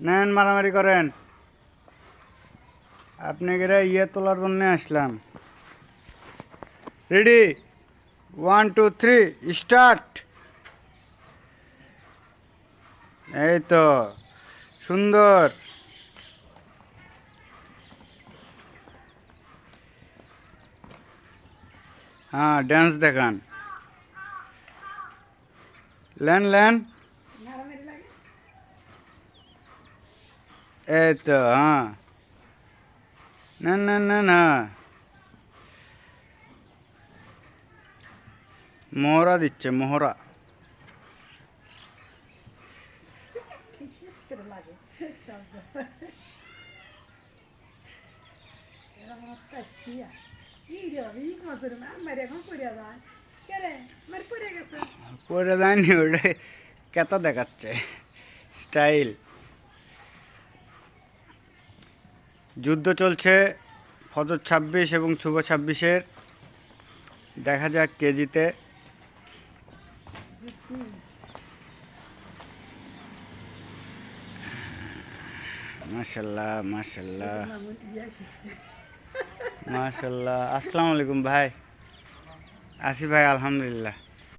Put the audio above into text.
নেন মারামারি করেন। আপনি গেলে ইয়ে তোলার জন্য আসলাম। Ready 1 2 3 start. এই তো সুন্দর। হ্যাঁ ড্যান্স দেখান। Lane lane. এই তো হ্যাঁ নেন নেন নেন। হ্যাঁ মোহরা দিচ্ছে মোহরা। পরে যায়নি ওটা কেতা দেখাচ্ছে স্টাইল। যুদ্ধ চলছে ফজর 26 এবং শুভ 26-এর। দেখা যাক কে জিতে। মাশাল্লাহ মাশাল্লাহ মাশাল্লাহ। আসসালামু আলাইকুম ভাই। আসি ভাই আলহামদুলিল্লাহ।